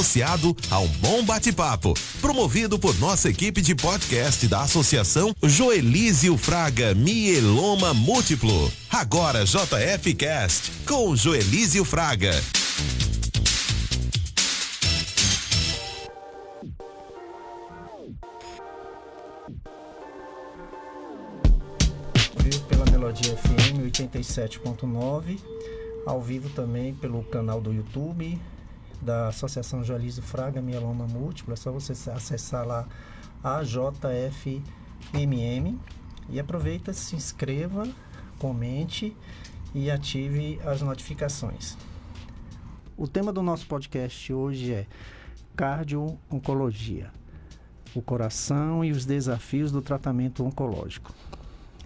associado a um bom bate-papo, promovido por nossa equipe de podcast da Associação Joelísio Fraga Mieloma Múltiplo. Agora JF Cast com Joelísio Fraga. Pela Melodia FM 87.9, ao vivo também pelo canal do YouTube da Associação Joelísio Fraga Mieloma Múltiplo. É só você acessar lá a JFMM e aproveita, se inscreva, comente e ative as notificações. O tema do nosso podcast hoje é cardio-oncologia, o coração e os desafios do tratamento oncológico.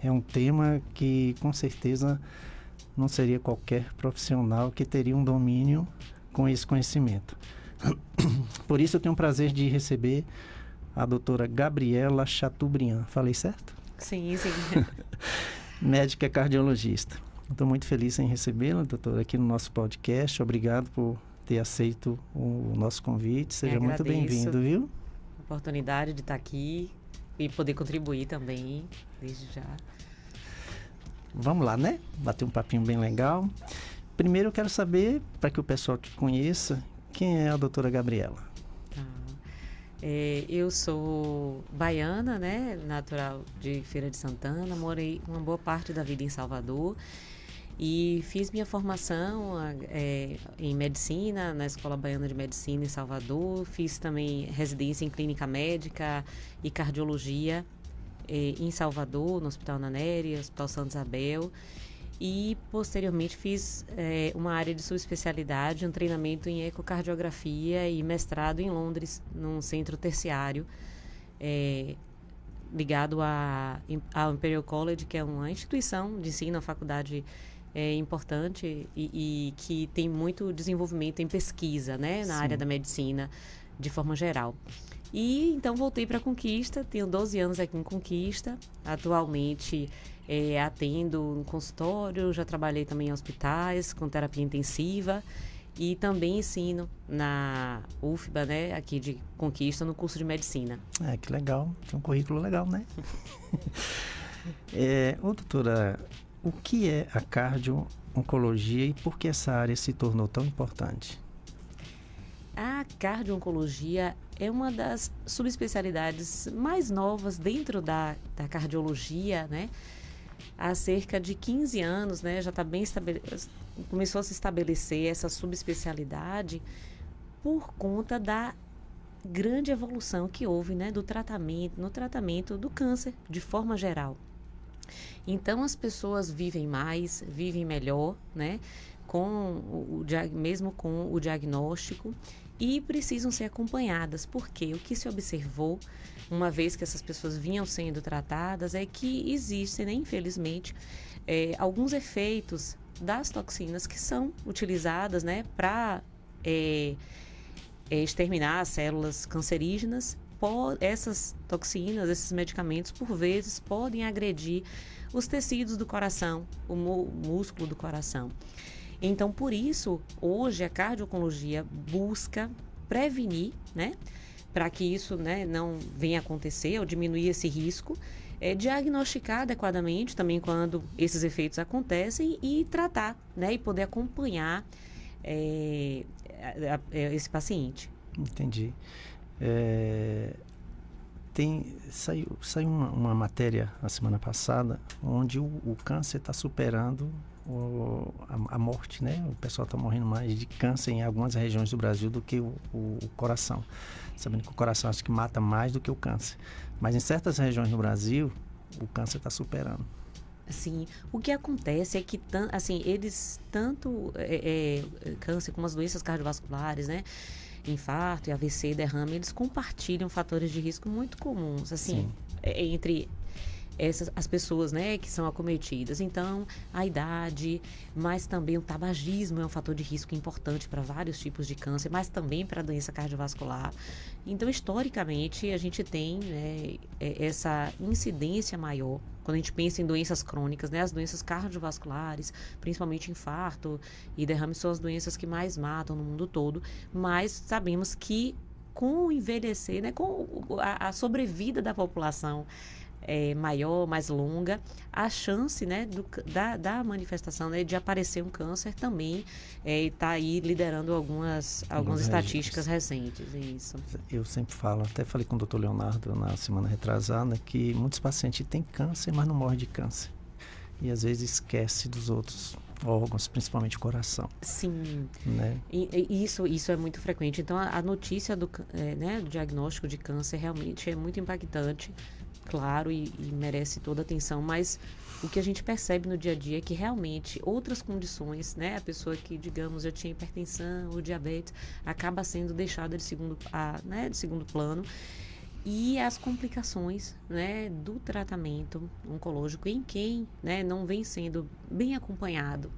É um tema que, com certeza, não seria qualquer profissional que teria um domínio com esse conhecimento. Por isso, eu tenho o prazer de receber a doutora Gabriela Chateaubriand. Falei certo? Sim. Médica cardiologista. Estou muito feliz em recebê-la, doutora, aqui no nosso podcast. Obrigado por ter aceito o nosso convite. Seja muito bem-vindo, viu? A oportunidade de estar aqui e poder contribuir também, desde já. Vamos lá, né? Bater um papinho bem legal. Primeiro eu quero saber, para que o pessoal te conheça, quem é a doutora Gabriela? Eu sou baiana, né? Natural de Feira de Santana. Morei uma boa parte da vida em Salvador. E fiz minha formação em medicina, na Escola Baiana de Medicina em Salvador. Fiz também residência em clínica médica e cardiologia em Salvador, no Hospital Ana Nery, Hospital Santa Isabel. E, posteriormente, fiz uma área de subespecialidade, um treinamento em ecocardiografia e mestrado em Londres, num centro terciário, ligado ao Imperial College, que é uma instituição de ensino, uma faculdade importante e que tem muito desenvolvimento em pesquisa, né, na área da medicina de forma geral. E então voltei para Conquista, tenho 12 anos aqui em Conquista, atualmente atendo no consultório, já trabalhei também em hospitais com terapia intensiva e também ensino na UFBA, né, aqui de Conquista, no curso de medicina. Que legal, tem um currículo legal, né? Doutora, o que é a cardio-oncologia e por que essa área se tornou tão importante? A cardio-oncologia é uma das subespecialidades mais novas dentro da cardiologia, né? Há cerca de 15 anos, né? Já está bem começou a se estabelecer essa subespecialidade por conta da grande evolução que houve, né, no tratamento do câncer, de forma geral. Então, as pessoas vivem mais, vivem melhor, né? Mesmo com o diagnóstico, e precisam ser acompanhadas, porque o que se observou, uma vez que essas pessoas vinham sendo tratadas, é que existem, né, infelizmente, alguns efeitos das toxinas que são utilizadas, né, para exterminar as células cancerígenas. Essas toxinas, esses medicamentos, por vezes, podem agredir os tecidos do coração, o músculo do coração. Então, por isso, hoje a cardio-oncologia busca prevenir, né, para que isso, né, não venha a acontecer ou diminuir esse risco, diagnosticar adequadamente também quando esses efeitos acontecem e tratar, né, e poder acompanhar esse paciente. Entendi. Saiu uma matéria na semana passada onde o câncer está superando a morte, né? O pessoal está morrendo mais de câncer em algumas regiões do Brasil do que o coração. Sabendo que o coração acho que mata mais do que o câncer. Mas em certas regiões do Brasil, o câncer está superando. Sim, o que acontece é que eles tanto câncer como as doenças cardiovasculares, né? Infarto e AVC, derrame, eles compartilham fatores de risco muito comuns, entre as pessoas, né, que são acometidas. Então, a idade, mas também o tabagismo é um fator de risco importante para vários tipos de câncer, mas também para a doença cardiovascular. Então, historicamente, a gente tem, né, essa incidência maior quando a gente pensa em doenças crônicas, né? As doenças cardiovasculares, principalmente infarto e derrame, são as doenças que mais matam no mundo todo, mas sabemos que com o envelhecer, né, com a sobrevida da população maior, mais longa, a chance, né, da manifestação, né, de aparecer um câncer também está aí liderando algumas estatísticas recentes. Isso. Eu sempre falo, até falei com o Dr. Leonardo na semana retrasada, que muitos pacientes têm câncer, mas não morrem de câncer. E às vezes esquece dos outros órgãos, principalmente o coração. Sim, né? E isso é muito frequente. Então, a notícia do diagnóstico de câncer realmente é muito impactante, claro, e merece toda a atenção, mas o que a gente percebe no dia a dia é que realmente outras condições, né, a pessoa que, digamos, já tinha hipertensão ou diabetes, acaba sendo deixada de segundo plano. E as complicações, né, do tratamento oncológico em quem, né, não vem sendo bem acompanhado,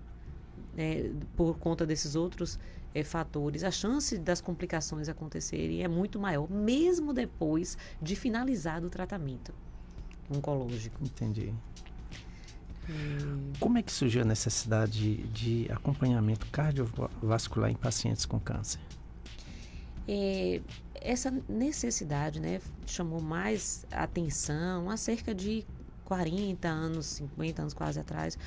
por conta desses outros fatores, a chance das complicações acontecerem é muito maior, mesmo depois de finalizado o tratamento oncológico. Entendi. Como é que surgiu a necessidade de acompanhamento cardiovascular em pacientes com câncer? Essa necessidade, né, chamou mais atenção há cerca de 40 anos, 50 anos quase atrás,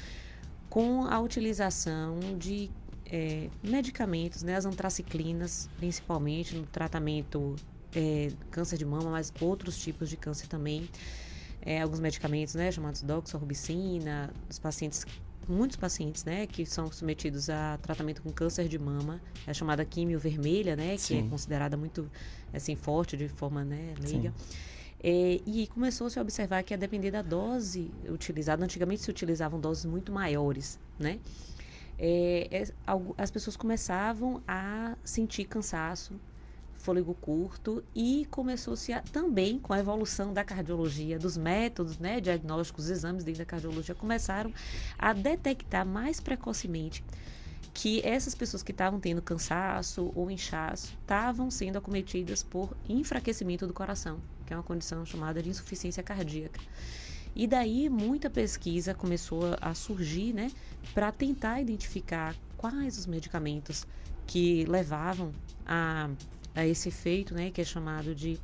com a utilização de medicamentos, né, as antraciclinas, principalmente no tratamento câncer de mama, mas outros tipos de câncer também. Alguns medicamentos, né, chamados doxorubicina, muitos pacientes, né, que são submetidos a tratamento com câncer de mama, é a chamada quimio vermelha, né, que Sim. é considerada muito assim, forte de forma, né, leiga. E começou-se a observar que a depender da dose utilizada, antigamente se utilizavam doses muito maiores, né? As pessoas começavam a sentir cansaço, fôlego curto, e começou-se também com a evolução da cardiologia, dos métodos, né, diagnósticos, os exames dentro da cardiologia começaram a detectar mais precocemente que essas pessoas que estavam tendo cansaço ou inchaço estavam sendo acometidas por enfraquecimento do coração, que é uma condição chamada de insuficiência cardíaca. E daí muita pesquisa começou a surgir, né, para tentar identificar quais os medicamentos que levavam a esse efeito, né, que é chamado de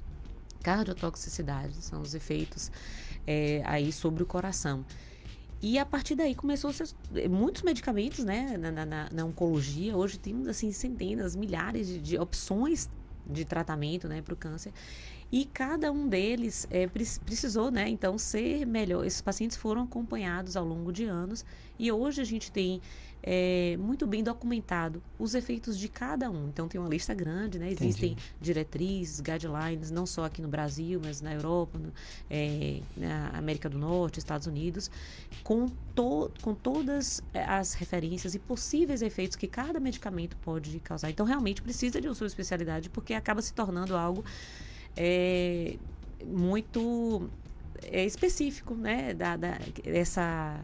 cardiotoxicidade, são os efeitos aí sobre o coração. E a partir daí começou a ser muitos medicamentos, né, na oncologia. Hoje temos assim centenas, milhares de opções de tratamento, né, para o câncer. E cada um deles precisou, né, então ser melhor. Esses pacientes foram acompanhados ao longo de anos e hoje a gente tem muito bem documentado os efeitos de cada um. Então tem uma lista grande, né? Existem diretrizes, guidelines, não só aqui no Brasil, mas na Europa, na América do Norte, Estados Unidos, com todas as referências e possíveis efeitos que cada medicamento pode causar. Então realmente precisa de uma subespecialidade, porque acaba se tornando algo muito específico, né? Essa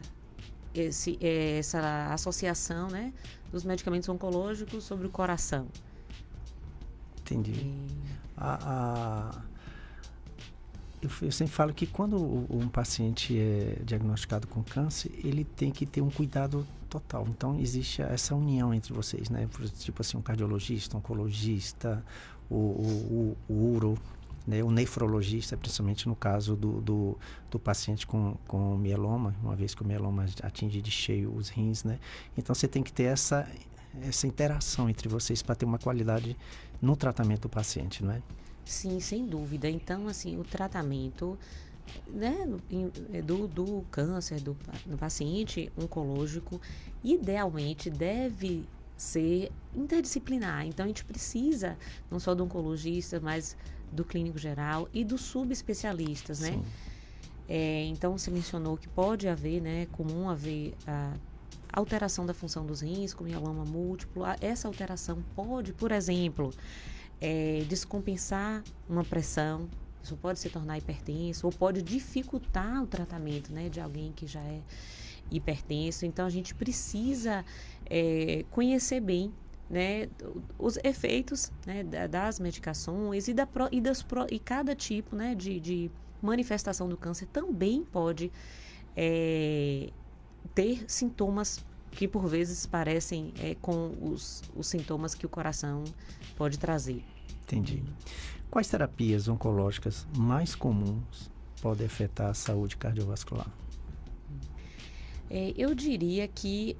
associação, né, dos medicamentos oncológicos sobre o coração. Entendi. Eu sempre falo que quando um paciente é diagnosticado com câncer, ele tem que ter um cuidado total. Então, existe essa união entre vocês, né? Tipo assim, um cardiologista, um oncologista, o uro, né, o nefrologista, principalmente no caso do paciente com mieloma, uma vez que o mieloma atinge de cheio os rins, né? Então você tem que ter essa interação entre vocês para ter uma qualidade no tratamento do paciente, não é? Sim, sem dúvida. Então, assim, o tratamento, né, do câncer do paciente oncológico, idealmente deve ser interdisciplinar. Então, a gente precisa não só do oncologista, mas do clínico geral e dos subespecialistas, né? Então, você mencionou que pode haver, né, comum haver a alteração da função dos rins, com mieloma múltiplo. Essa alteração pode, por exemplo, descompensar uma pressão, isso pode se tornar hipertenso, ou pode dificultar o tratamento, né, de alguém que já é hipertenso. Então, a gente precisa conhecer bem, né, os efeitos, né, das medicações e cada tipo, né, de manifestação do câncer também pode ter sintomas que por vezes parecem com os sintomas que o coração pode trazer. Entendi. Quais terapias oncológicas mais comuns podem afetar a saúde cardiovascular? Eu diria que,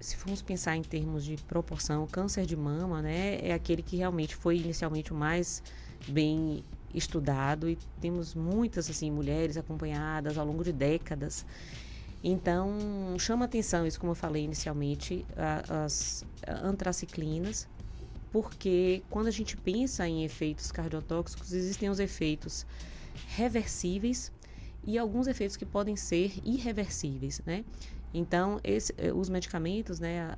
se formos pensar em termos de proporção, o câncer de mama, né, é aquele que realmente foi inicialmente o mais bem estudado, e temos muitas assim, mulheres acompanhadas ao longo de décadas. Então, chama atenção isso, como eu falei inicialmente, as antraciclinas, porque quando a gente pensa em efeitos cardiotóxicos, existem os efeitos reversíveis e alguns efeitos que podem ser irreversíveis, né? Então, os medicamentos, né,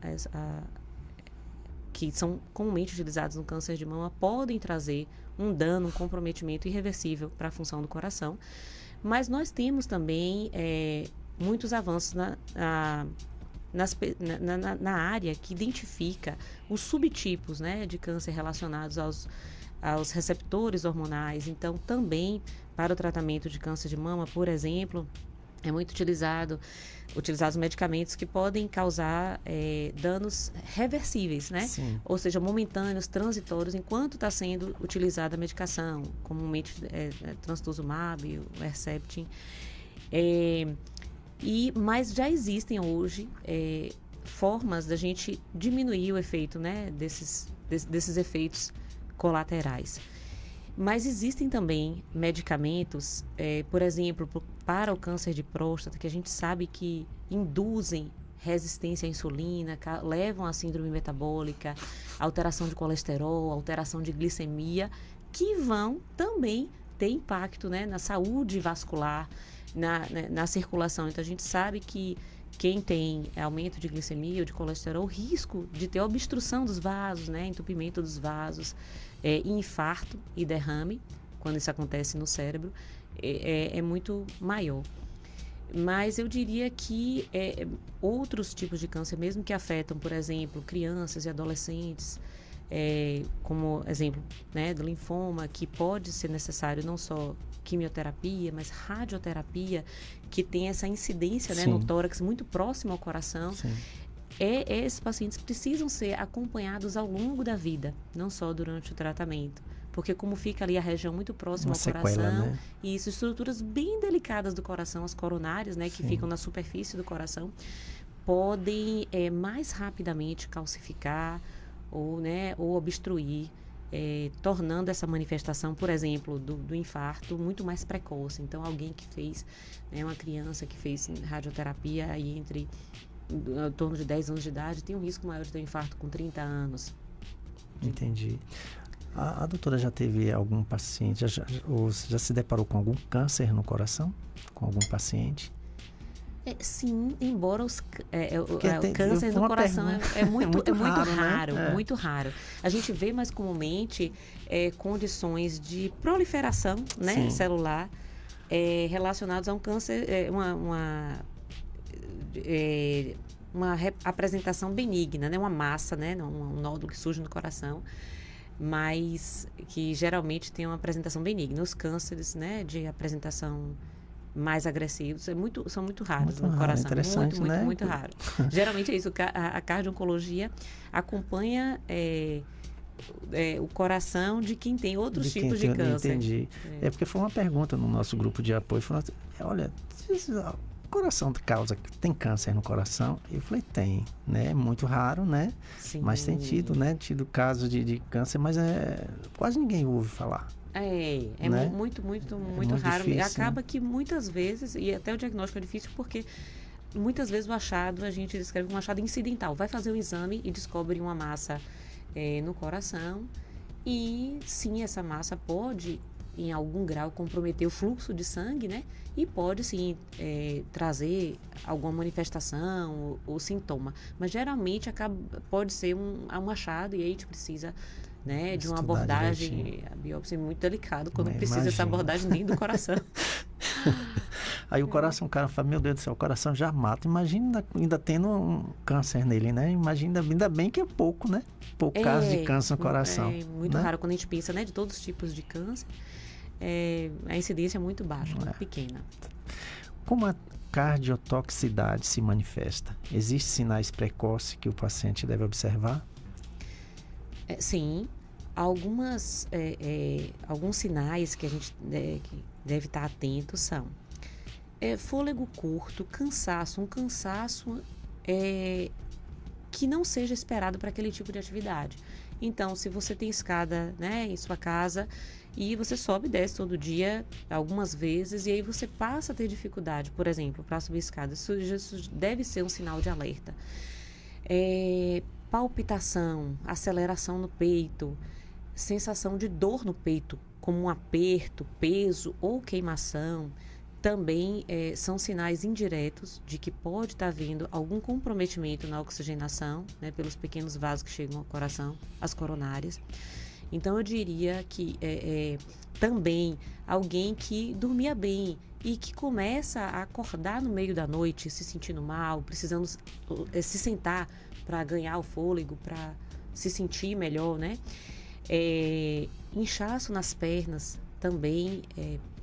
que são comumente utilizados no câncer de mama, podem trazer um dano, um comprometimento irreversível para a função do coração. Mas nós temos também muitos avanços na área que identifica os subtipos, né, de câncer relacionados aos receptores hormonais. Então, também para o tratamento de câncer de mama, por exemplo, é muito utilizados medicamentos que podem causar danos reversíveis, né? Sim. Ou seja, momentâneos, transitórios, enquanto está sendo utilizada a medicação, comumente trastuzumab, o Herceptin. Mas já existem hoje formas da gente diminuir o efeito, né, desses efeitos colaterais. Mas existem também medicamentos, por exemplo, para o câncer de próstata, que a gente sabe que induzem resistência à insulina, levam à síndrome metabólica, alteração de colesterol, alteração de glicemia, que vão também ter impacto, né, na saúde vascular, na circulação. Então, a gente sabe que quem tem aumento de glicemia ou de colesterol, o risco de ter obstrução dos vasos, né, entupimento dos vasos, infarto e derrame, quando isso acontece no cérebro, é muito maior. Mas eu diria que outros tipos de câncer, mesmo que afetam, por exemplo, crianças e adolescentes, como exemplo, né, do linfoma, que pode ser necessário não só quimioterapia, mas radioterapia, que tem essa incidência, né, no tórax muito próximo ao coração. Sim. Esses pacientes precisam ser acompanhados ao longo da vida, não só durante o tratamento. Porque como fica ali a região muito próxima ao coração, né? E isso, estruturas bem delicadas do coração, as coronárias, né, que ficam na superfície do coração, podem mais rapidamente calcificar ou obstruir, tornando essa manifestação, por exemplo, do infarto muito mais precoce. Então, alguém que fez, uma criança que fez radioterapia aí em torno de 10 anos de idade, tem um risco maior de ter um infarto com 30 anos. Entendi. A doutora já teve algum paciente, já se deparou com algum câncer no coração? Com algum paciente? Sim, embora o câncer no coração é muito raro, né? Muito raro. A gente vê mais comumente condições de proliferação, né, celular, relacionadas a um câncer, uma apresentação benigna, né, uma massa, né, um nódulo que surge no coração, mas que geralmente tem uma apresentação benigna. Os cânceres, né, de apresentação mais agressivos são muito raros no coração. Muito raro. Geralmente é isso. A cardio-oncologia acompanha o coração de quem tem outros tipos de câncer. Entendi. Porque foi uma pergunta no nosso grupo de apoio. Falou assim, olha, o coração tem câncer no coração? Eu falei, tem, né? É muito raro, né? Sim. Mas tem tido casos de câncer, mas quase ninguém ouve falar. Né? muito raro. Difícil, acaba que muitas vezes, e até o diagnóstico é difícil, porque muitas vezes o achado, a gente descreve como um achado incidental. Vai fazer um exame e descobre uma massa no coração, e sim, essa massa pode, em algum grau, comprometer o fluxo de sangue, né? E pode, sim, trazer alguma manifestação ou sintoma. Mas, geralmente, pode ser um achado, e aí a gente precisa, né, de uma abordagem, a biópsia é muito delicado, quando precisa dessa abordagem dentro do coração. Aí o coração, o cara fala, meu Deus do céu, o coração já mata. Imagina ainda tendo um câncer nele, né? Imagina, ainda bem que é pouco, né? Pouco caso de câncer no coração. É muito né? raro quando a gente pensa, né, de todos os tipos de câncer. A incidência é muito baixa, muito pequena. Como cardiotoxicidade se manifesta, existem sinais precoces que o paciente deve observar? Sim, alguns sinais que a gente que deve estar atento são fôlego curto, cansaço, um cansaço que não seja esperado para aquele tipo de atividade. Então, se você tem escada, né, em sua casa e você sobe e desce todo dia, algumas vezes, e aí você passa a ter dificuldade, por exemplo, para subir escada, isso deve ser um sinal de alerta. Palpitação, aceleração no peito, sensação de dor no peito, como um aperto, peso ou queimação, também são sinais indiretos de que pode estar havendo algum comprometimento na oxigenação, né, pelos pequenos vasos que chegam ao coração, as coronárias. Então, eu diria que também alguém que dormia bem e que começa a acordar no meio da noite, se sentindo mal, precisando se sentar para ganhar o fôlego, para se sentir melhor, né? Inchaço nas pernas também,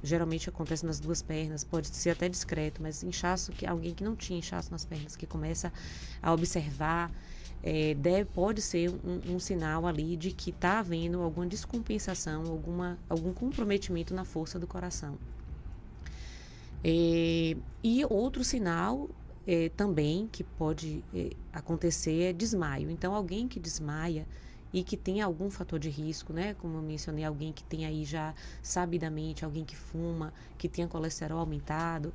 geralmente acontece nas duas pernas, pode ser até discreto, mas inchaço, alguém que não tinha inchaço nas pernas, que começa a observar, pode ser um sinal ali de que está havendo alguma descompensação, algum comprometimento na força do coração. E outro sinal também que pode acontecer é desmaio. Então, alguém que desmaia e que tem algum fator de risco, né? Como eu mencionei, alguém que tem aí já sabidamente, alguém que fuma, que tenha colesterol aumentado,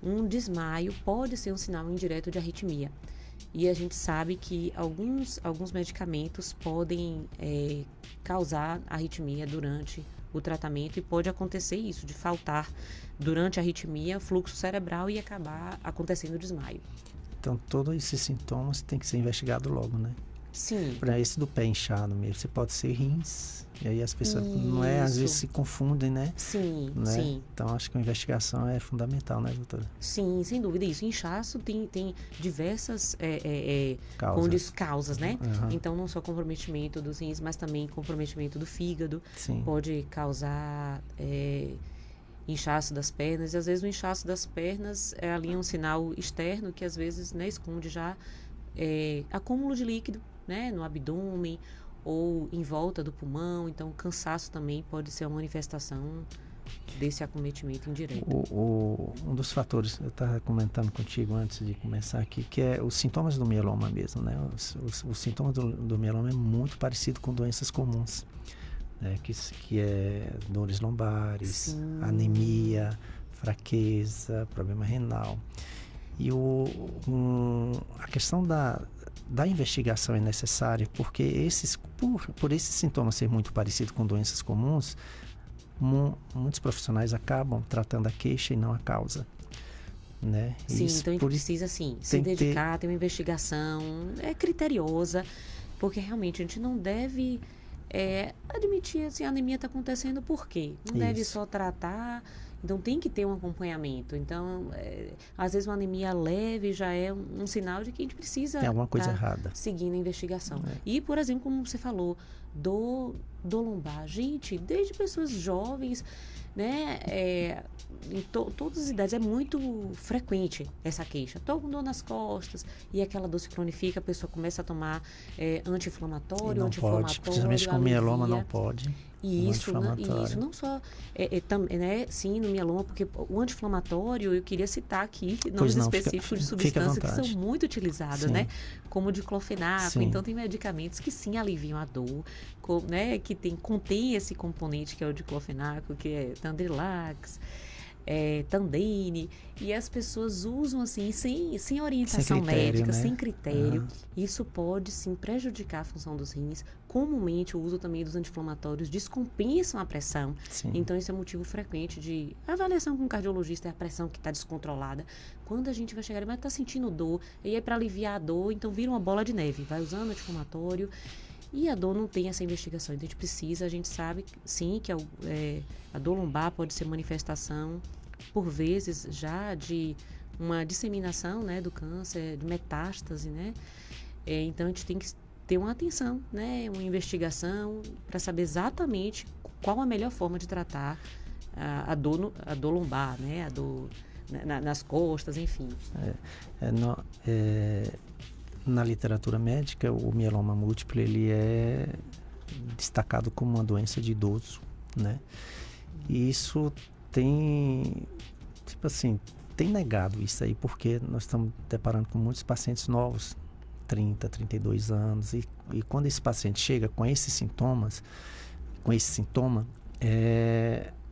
um desmaio pode ser um sinal indireto de arritmia. E a gente sabe que alguns medicamentos podem causar arritmia durante o tratamento e pode acontecer isso, de faltar durante a arritmia fluxo cerebral e acabar acontecendo desmaio. Então, todos esses sintomas têm que ser investigados logo, né? Sim. Para esse do pé inchado mesmo, você pode ser rins, e aí as pessoas às vezes se confundem, né? Sim, né? sim. Então, acho que a investigação é fundamental, né, doutora? Sim, sem dúvida. Isso, inchaço tem diversas causas, né? Uhum. Então, não só comprometimento dos rins, mas também comprometimento do fígado. Sim. Pode causar inchaço das pernas, e às vezes o inchaço das pernas é ali um sinal externo que às vezes, né, esconde já acúmulo de líquido, né, no abdômen ou em volta do pulmão. Então, o cansaço também pode ser uma manifestação desse acometimento indireto. Um dos fatores, eu estava comentando contigo antes de começar aqui, que é os sintomas do mieloma mesmo, né? Os sintomas do mieloma é muito parecido com doenças comuns, né? Que é dores lombares, Sim. anemia, fraqueza, problema renal. E a questão da investigação é necessária, porque por esses sintomas ser muito parecidos com doenças comuns, muitos profissionais acabam tratando a queixa e não a causa, né? Sim, então a gente precisa sim se dedicar, ter uma investigação criteriosa, porque realmente a gente não deve admitir se a anemia está acontecendo por quê? Não deve só tratar. Então, tem que ter um acompanhamento. Então, às vezes, uma anemia leve já é um sinal de que a gente precisa tem alguma coisa errada, seguindo a investigação. E, por exemplo, como você falou, dor lombar. Gente, desde pessoas jovens, né, em todas as idades, é muito frequente essa queixa. Estou com dor nas costas e aquela dor se cronifica, a pessoa começa a tomar anti-inflamatório, pode, principalmente com mieloma não pode. Isso não só, né, sim, no mieloma, porque o anti-inflamatório, eu queria citar aqui nomes específicos de substâncias que são muito utilizadas, né, como o diclofenaco. Então, tem medicamentos que sim aliviam a dor, né, que contém esse componente que é o diclofenaco, que é Tandrilax, Tandene, e as pessoas usam assim sem orientação médica, né? Sem critério. Isso pode sim prejudicar a função dos rins. Comumente o uso também dos anti-inflamatórios descompensam a pressão. Então isso é motivo frequente de avaliação com o cardiologista, é a pressão que está descontrolada. Quando a gente vai chegar, mas está sentindo dor, e aí para aliviar a dor, então vira uma bola de neve, vai usando anti-inflamatório. E a dor não tem essa investigação, então a gente sabe sim que a dor lombar pode ser manifestação, por vezes, já de uma disseminação, né, do câncer, de metástase, né? Então a gente tem que ter uma atenção, né, uma investigação para saber exatamente qual a melhor forma de tratar a dor lombar, né, a dor nas costas, enfim. Na literatura médica, o mieloma múltiplo, ele é destacado como uma doença de idoso, né? E isso tem, tipo assim, tem negado isso aí, porque nós estamos deparando com muitos pacientes novos, 30, 32 anos, e quando esse paciente chega com esses sintomas, com esse sintoma,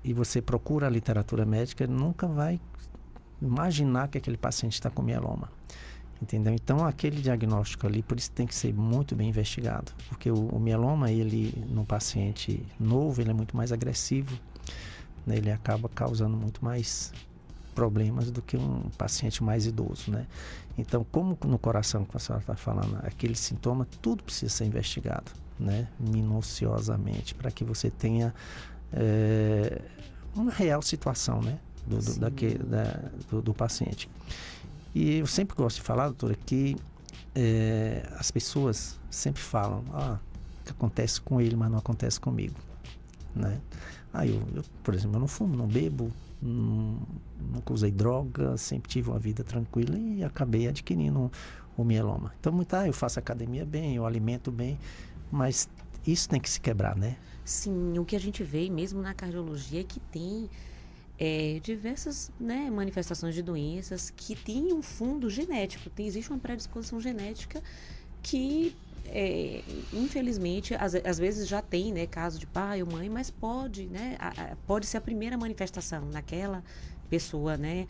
e você procura a literatura médica, nunca vai imaginar que aquele paciente está com mieloma. Entendeu? Então, aquele diagnóstico ali, por isso tem que ser muito bem investigado. Porque o mieloma, ele, no paciente novo, ele é muito mais agressivo, né? Ele acaba causando muito mais problemas do que um paciente mais idoso, né? Então, como no coração, que a senhora está falando, aquele sintoma, tudo precisa ser investigado, né? Minuciosamente, para que você tenha uma real situação, né? Do paciente. E eu sempre gosto de falar, doutora, que as pessoas sempre falam, que acontece com ele, mas não acontece comigo, né? Eu, por exemplo, eu não fumo, não bebo, nunca usei droga, sempre tive uma vida tranquila e acabei adquirindo o mieloma. Então, eu faço academia bem, eu alimento bem, mas isso tem que se quebrar, né? Sim, o que a gente vê mesmo na cardiologia é que tem diversas, né, manifestações de doenças que têm um fundo genético. Existe uma predisposição genética que, infelizmente, às vezes já tem, né, caso de pai ou mãe, mas pode, né, pode ser a primeira manifestação naquela pessoa, né,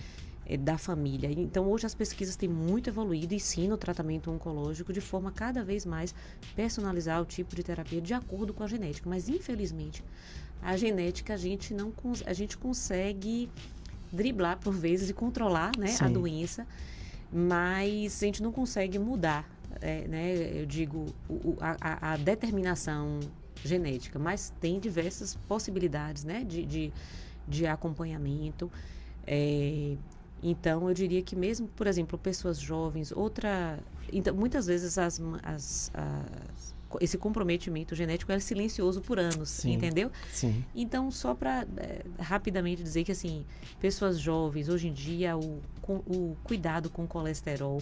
da família. Então, hoje as pesquisas têm muito evoluído e sim no tratamento oncológico de forma cada vez mais personalizar o tipo de terapia de acordo com a genética. Mas, infelizmente, a genética a gente consegue driblar por vezes e controlar, né, a doença, mas a gente não consegue mudar, né, eu digo, a determinação genética, mas tem diversas possibilidades, né, de acompanhamento. Então, eu diria que mesmo, por exemplo, pessoas jovens, então, muitas vezes esse comprometimento genético é silencioso por anos, sim, entendeu? Sim. Então, só para rapidamente dizer que, assim, pessoas jovens, hoje em dia, o cuidado com o colesterol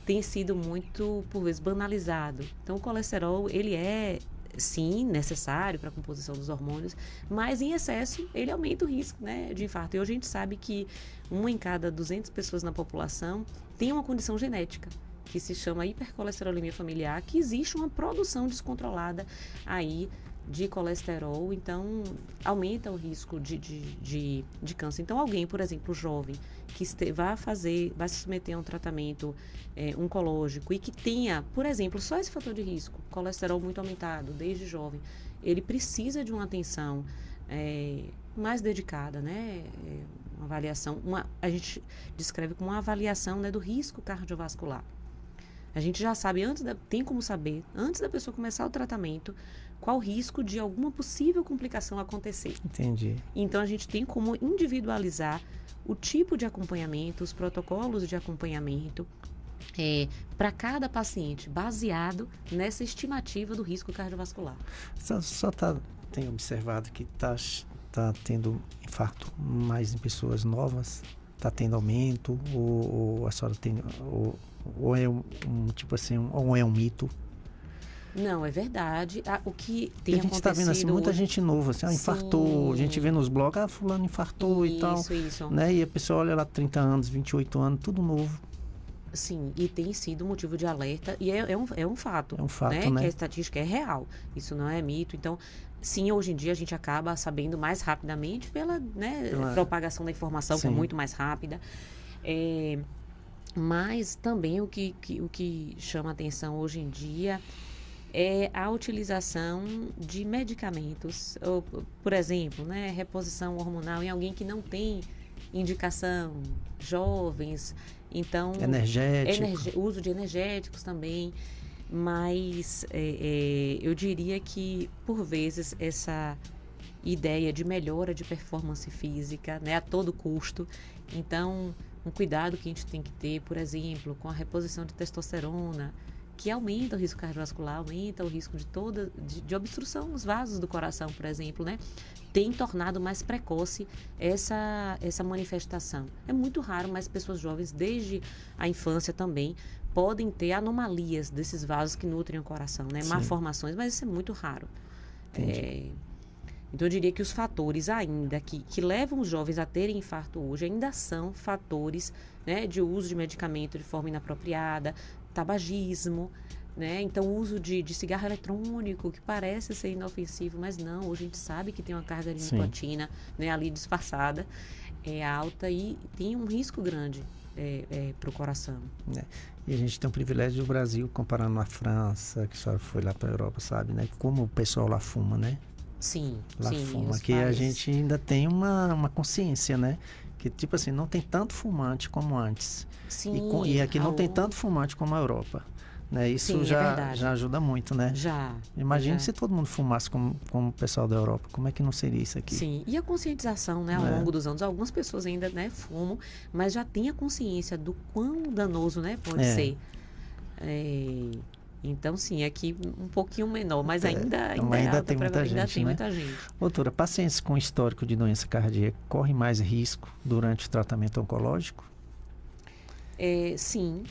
tem sido muito, por vezes, banalizado. Então, o colesterol, ele é, sim, necessário para a composição dos hormônios, mas em excesso, ele aumenta o risco, né, de infarto. E hoje a gente sabe que 1 em cada 200 pessoas na população tem uma condição genética, que se chama hipercolesterolemia familiar, que existe uma produção descontrolada aí de colesterol, então aumenta o risco de câncer. Então, alguém, por exemplo, jovem, que vai se submeter a um tratamento oncológico e que tenha, por exemplo, só esse fator de risco, colesterol muito aumentado desde jovem, ele precisa de uma atenção mais dedicada, né? Uma avaliação, a gente descreve como uma avaliação, né, do risco cardiovascular. A gente já sabe, tem como saber, antes da pessoa começar o tratamento, qual o risco de alguma possível complicação acontecer. Entendi. Então, a gente tem como individualizar o tipo de acompanhamento, os protocolos de acompanhamento para cada paciente, baseado nessa estimativa do risco cardiovascular. Tem observado que está tendo infarto mais em pessoas novas? Está tendo aumento? Ou a senhora tem... Ou é ou é um mito? Não, é verdade. O que tem acontecido... A gente está vendo assim, muita gente nova, assim, infartou. A gente vê nos blogs, fulano infartou e tal. Isso. Né? E a pessoa olha lá, 30 anos, 28 anos, tudo novo. Sim, e tem sido motivo de alerta, e é um fato. É um fato, né? Que a estatística é real. Isso não é mito. Então, sim, hoje em dia a gente acaba sabendo mais rapidamente pela propagação da informação, que é muito mais rápida. Mas também o que chama atenção hoje em dia é a utilização de medicamentos, ou, por exemplo, né, reposição hormonal em alguém que não tem indicação, jovens, então... uso de energéticos também, mas eu diria que, por vezes, essa ideia de melhora de performance física, né, a todo custo, então... Um cuidado que a gente tem que ter, por exemplo, com a reposição de testosterona, que aumenta o risco cardiovascular, aumenta o risco de obstrução nos vasos do coração, por exemplo, né? Tem tornado mais precoce essa manifestação. É muito raro, mas pessoas jovens, desde a infância também, podem ter anomalias desses vasos que nutrem o coração, né? Malformações, mas isso é muito raro. Então, eu diria que os fatores ainda que levam os jovens a terem infarto hoje ainda são fatores, né, de uso de medicamento de forma inapropriada, tabagismo, né? Então, o uso de cigarro eletrônico, que parece ser inofensivo, mas não. Hoje a gente sabe que tem uma carga de nicotina, né, ali disfarçada, alta e tem um risco grande para o coração. E a gente tem um privilégio do Brasil, comparando a França, que a senhora foi lá para a Europa, sabe, né? Como o pessoal lá fuma, né? Sim, lá fuma. Aqui a gente ainda tem uma consciência, né? Que, tipo assim, não tem tanto fumante como antes. Sim, e aqui não tem tanto fumante como a Europa. Né? Isso já ajuda muito, né? Imagina se todo mundo fumasse como o pessoal da Europa. Como é que não seria isso aqui? Sim, e a conscientização, né? Ao longo dos anos. Algumas pessoas ainda, né, fumam, mas já têm a consciência do quão danoso, né, pode ser. Então, sim, aqui um pouquinho menor, mas ainda tem muita gente, né? Muita gente. Doutora, pacientes com histórico de doença cardíaca correm mais risco durante o tratamento oncológico? Sim.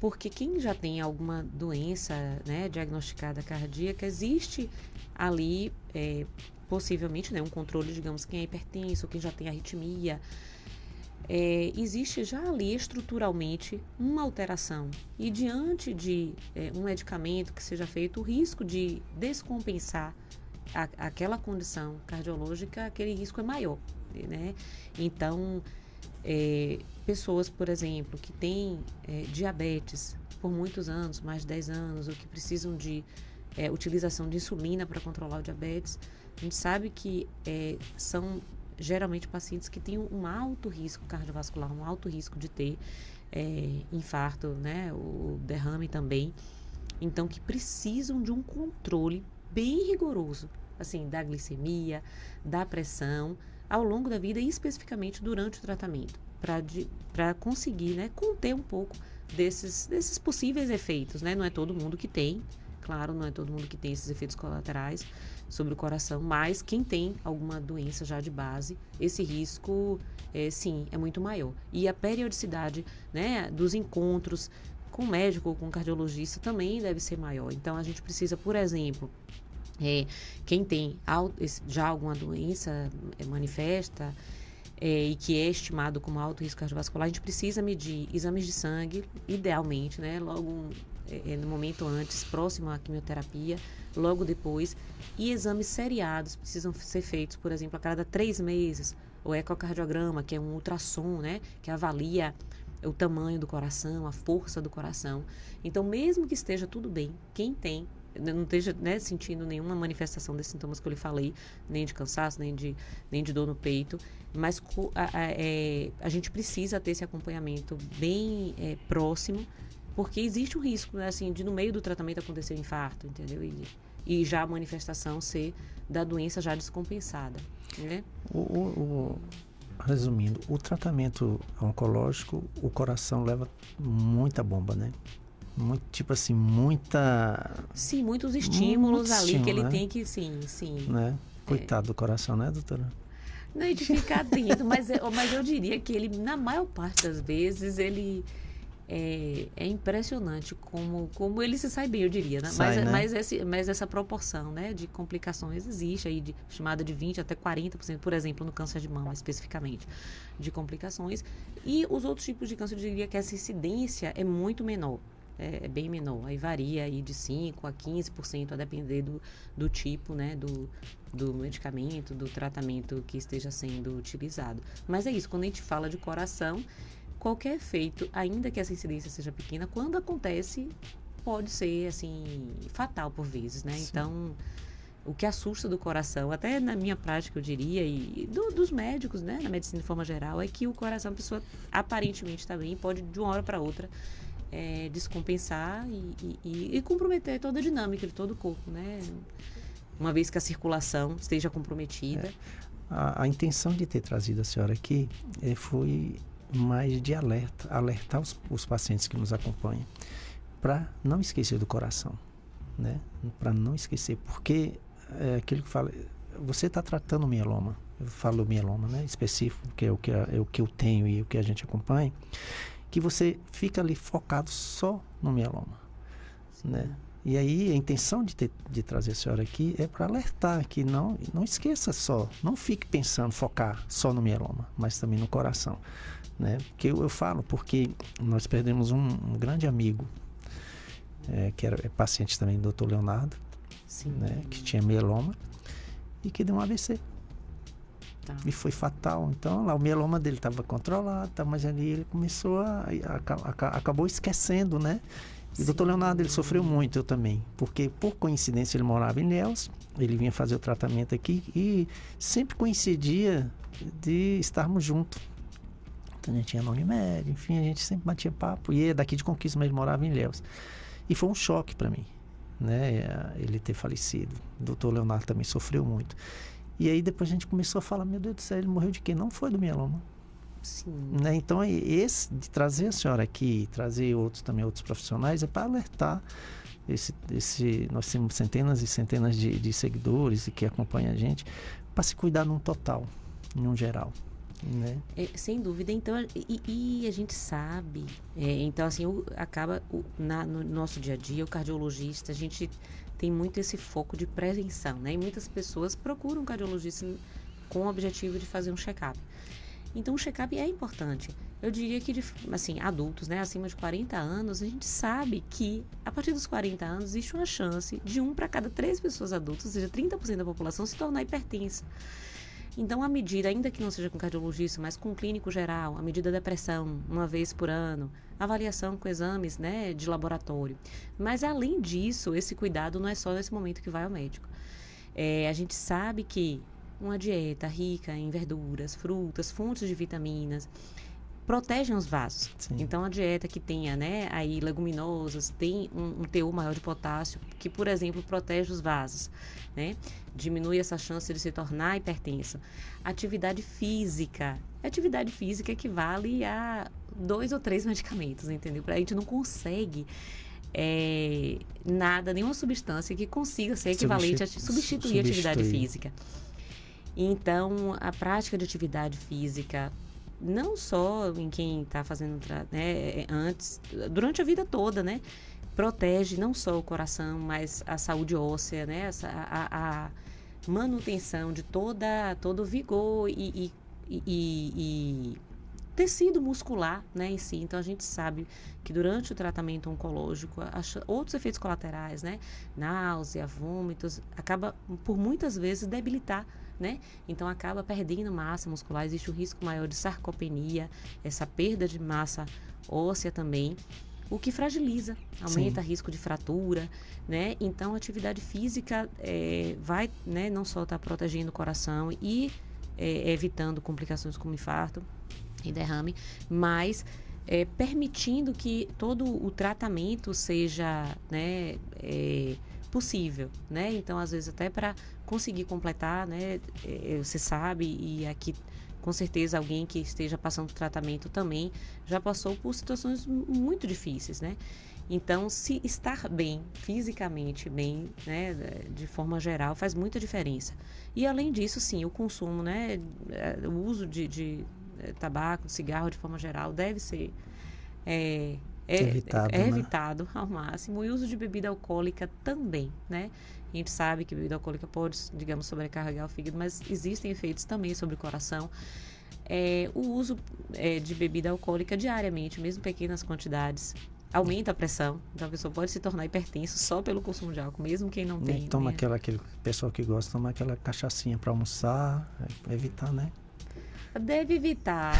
Porque quem já tem alguma doença, né, diagnosticada cardíaca, existe ali, possivelmente, né, um controle, digamos, quem é hipertenso, quem já tem arritmia, existe já ali estruturalmente uma alteração. E diante de um medicamento que seja feito, o risco de descompensar aquela condição cardiológica, aquele risco é maior, né? Então, pessoas, por exemplo, que têm diabetes por muitos anos, mais de 10 anos, ou que precisam de utilização de insulina para controlar o diabetes, a gente sabe que são geralmente pacientes que têm um alto risco cardiovascular, um alto risco de ter infarto, né, o derrame também. Então, que precisam de um controle bem rigoroso, assim, da glicemia, da pressão, ao longo da vida e especificamente durante o tratamento, para conseguir, né, conter um pouco desses possíveis efeitos, né? Não é todo mundo que tem, claro, não é todo mundo que tem esses efeitos colaterais sobre o coração, mas quem tem alguma doença já de base, esse risco, sim, é muito maior. E a periodicidade, né, dos encontros com o médico ou com o cardiologista também deve ser maior. Então, a gente precisa, por exemplo, quem tem já alguma doença manifesta e que é estimado como alto risco cardiovascular, a gente precisa medir exames de sangue, idealmente, né, logo no momento antes, próximo à quimioterapia, logo depois, e exames seriados precisam ser feitos, por exemplo, a cada 3 meses, o ecocardiograma, que é um ultrassom, né, que avalia o tamanho do coração, a força do coração. Então, mesmo que esteja tudo bem, quem tem não esteja, né, sentindo nenhuma manifestação desses sintomas que eu lhe falei, nem de cansaço, nem de dor no peito, mas a gente precisa ter esse acompanhamento bem próximo, porque existe um risco, né, assim, de no meio do tratamento acontecer um infarto, entendeu? E já a manifestação ser da doença já descompensada, né? Resumindo, o tratamento oncológico, o coração leva muita bomba, né? Tipo assim, Sim, muitos estímulos ali que ele, né? tem que, sim. Né? Coitado do coração, né, doutora? Não, de ficar atento, mas eu diria que ele, na maior parte das vezes, ele é impressionante como ele se sai bem, eu diria, né? Mas essa proporção, né, de complicações existe aí, estimada de 20% até 40%, por exemplo, no câncer de mama, especificamente, de complicações. E os outros tipos de câncer, eu diria que essa incidência é muito menor. É bem menor, aí varia aí de 5% a 15%, a depender do tipo, né, do medicamento, do tratamento que esteja sendo utilizado. Mas é isso, quando a gente fala de coração, qualquer efeito, ainda que essa incidência seja pequena, quando acontece, pode ser, assim, fatal por vezes, né? Sim. Então, o que assusta do coração, até na minha prática, eu diria, e dos médicos, né, na medicina de forma geral, é que o coração, a pessoa aparentemente também pode, de uma hora para outra, descompensar e comprometer toda a dinâmica de todo o corpo, né? Uma vez que a circulação esteja comprometida. A intenção de ter trazido a senhora aqui foi mais de alertar os pacientes que nos acompanham para não esquecer do coração, né? Para não esquecer, porque é aquilo que fala, você está tratando o mieloma, eu falo mieloma, né? Específico, que é o que eu tenho e o que a gente acompanha, que você fica ali focado só no mieloma, né? E aí a intenção de trazer a senhora aqui é para alertar que não esqueça só, não fique pensando, focar só no mieloma, mas também no coração, né? Que eu falo porque nós perdemos um grande amigo, que era paciente também do Dr. Leonardo, né? Que tinha mieloma e que deu um AVC. Tá. E foi fatal. Então lá o mieloma dele estava controlado, mas ali ele começou acabou esquecendo, né? E o Dr. Leonardo, ele sofreu muito, eu também, porque por coincidência ele morava em Ilhéus, ele vinha fazer o tratamento aqui e sempre coincidia de estarmos juntos. Então a gente ia na Unimed, enfim, a gente sempre batia papo, e ele daqui de Conquista, mas ele morava em Ilhéus. E foi um choque para mim, né, ele ter falecido. O Dr. Leonardo também sofreu muito. E aí depois a gente começou a falar, meu Deus do céu, ele morreu de quê? Não foi do mieloma. Sim. Né? Então, esse de trazer a senhora aqui, trazer outros profissionais, é para alertar nós temos centenas e centenas de seguidores e que acompanham a gente, para se cuidar num total, num geral. Né? Sem dúvida. Então, e a gente sabe, então assim, no nosso dia a dia, o cardiologista, a gente tem muito esse foco de prevenção, né? E muitas pessoas procuram um cardiologista com o objetivo de fazer um check-up. Então, o check-up é importante. Eu diria que, assim, adultos, né, acima de 40 anos, a gente sabe que, a partir dos 40 anos, existe uma chance de 1 para cada 3 pessoas adultas, ou seja, 30% da população, se tornar hipertensa. Então, a medida, ainda que não seja com cardiologista, mas com clínico geral, a medida da pressão, uma vez por ano, avaliação com exames, né, de laboratório. Mas, além disso, esse cuidado não é só nesse momento que vai ao médico. A gente sabe que uma dieta rica em verduras, frutas, fontes de vitaminas, protegem os vasos. Sim. Então, a dieta que tenha, né, aí leguminosas, tem um teor maior de potássio, que, por exemplo, protege os vasos, né? Diminui essa chance de se tornar hipertenso. Atividade física equivale a 2 ou 3 medicamentos, entendeu? A gente não consegue nenhuma substância que consiga ser equivalente a substituir a atividade física. Então, a prática de atividade física, não só em quem está fazendo, né, antes, durante a vida toda, né, protege não só o coração, mas a saúde óssea, né, a manutenção de todo o vigor e tecido muscular, né, em si. Então, a gente sabe que durante o tratamento oncológico, outros efeitos colaterais, né, náusea, vômitos, acaba, por muitas vezes, debilitar, né? Então, acaba perdendo massa muscular, existe um risco maior de sarcopenia, essa perda de massa óssea também, o que fragiliza, aumenta o risco de fratura, né? Então, a atividade física vai, né, não só estar protegendo o coração e evitando complicações como infarto e derrame, mas permitindo que todo o tratamento seja, né, possível, né? Então, às vezes, até para conseguir completar, né, você sabe, e aqui com certeza alguém que esteja passando tratamento também já passou por situações muito difíceis, né? Então, se estar bem, fisicamente bem, né, de forma geral, faz muita diferença. E além disso, sim, o consumo, né, o uso de tabaco, de cigarro de forma geral deve ser evitado ao máximo. E o uso de bebida alcoólica também, né? A gente sabe que bebida alcoólica pode, digamos, sobrecarregar o fígado, mas existem efeitos também sobre o coração. O uso de bebida alcoólica diariamente, mesmo pequenas quantidades, aumenta a pressão. Então, a pessoa pode se tornar hipertenso só pelo consumo de álcool, mesmo quem não tem. Toma aquele pessoal que gosta de tomar aquela cachaçinha para almoçar, evitar, né? Deve evitar.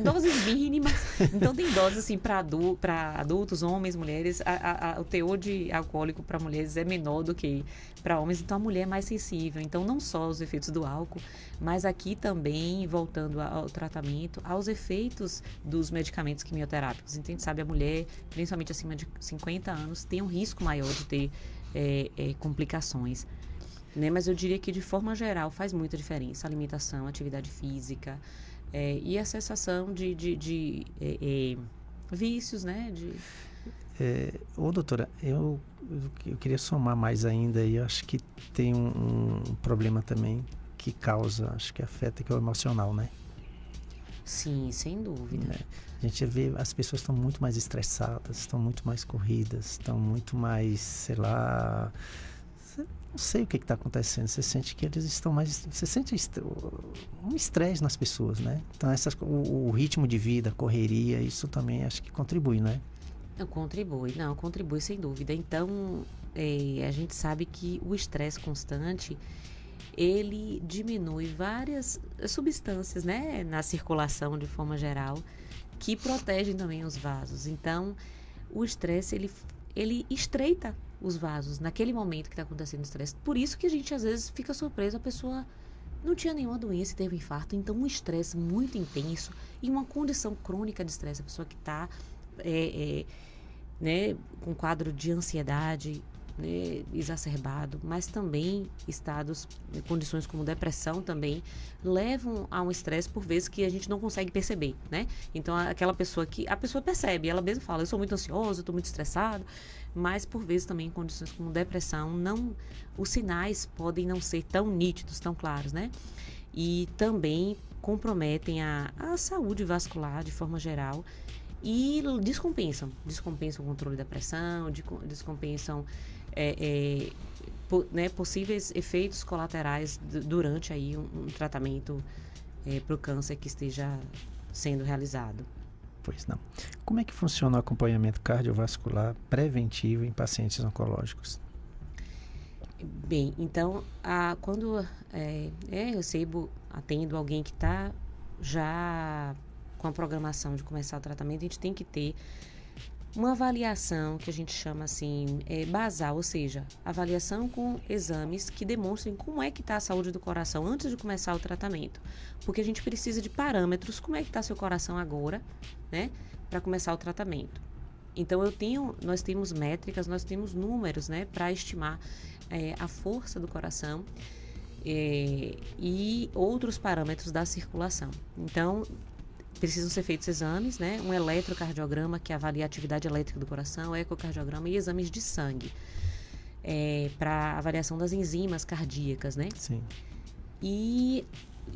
Doses mínimas. Então, tem doses assim para adultos, homens, mulheres. O teor de alcoólico para mulheres é menor do que para homens. Então, a mulher é mais sensível. Então, não só os efeitos do álcool, mas aqui também, voltando ao tratamento, aos efeitos dos medicamentos quimioterápicos. Então, a gente sabe, a mulher, principalmente acima de 50 anos, tem um risco maior de ter complicações. Né? Mas eu diria que, de forma geral, faz muita diferença. Alimentação, atividade física e a cessação de vícios, né? Doutora, eu queria somar mais ainda, e eu acho que tem um problema também que causa, acho que afeta, que é o emocional, né? Sim, sem dúvida. A gente vê, as pessoas estão muito mais estressadas, estão muito mais corridas, estão muito mais, sei lá, não sei o que está acontecendo. Você sente que eles estão mais, você sente um estresse nas pessoas, né? Então o ritmo de vida, a correria, isso também acho que contribui, né? Contribui sem dúvida. Então, a gente sabe que o estresse constante, ele diminui várias substâncias, né, na circulação de forma geral, que protegem também os vasos. Então, o estresse, ele estreita os vasos naquele momento que está acontecendo o estresse. Por isso que a gente, às vezes, fica surpreso, a pessoa não tinha nenhuma doença e teve um infarto. Então, um estresse muito intenso e uma condição crônica de estresse, a pessoa que está né, com quadro de ansiedade, né, exacerbado, mas também condições como depressão também levam a um estresse por vezes que a gente não consegue perceber, né? Então aquela pessoa a pessoa percebe, ela mesma fala, eu sou muito ansiosa, estou muito estressado, mas por vezes também em condições como depressão os sinais podem não ser tão nítidos, tão claros, né? E também comprometem a saúde vascular de forma geral e descompensam o controle da pressão, descompensam né, possíveis efeitos colaterais durante aí um tratamento para o câncer que esteja sendo realizado. Pois não. Como é que funciona o acompanhamento cardiovascular preventivo em pacientes oncológicos? Bem, então, quando atendo alguém que está já com a programação de começar o tratamento, a gente tem que ter uma avaliação que a gente chama assim, basal, ou seja, avaliação com exames que demonstrem como é que está a saúde do coração antes de começar o tratamento. Porque a gente precisa de parâmetros, como é que está seu coração agora, né, para começar o tratamento. Então, nós temos métricas, nós temos números, né, para estimar a força do coração e outros parâmetros da circulação. Então, precisam ser feitos exames, né? Um eletrocardiograma, que avalia a atividade elétrica do coração, ecocardiograma e exames de sangue, para avaliação das enzimas cardíacas, né? Sim. E,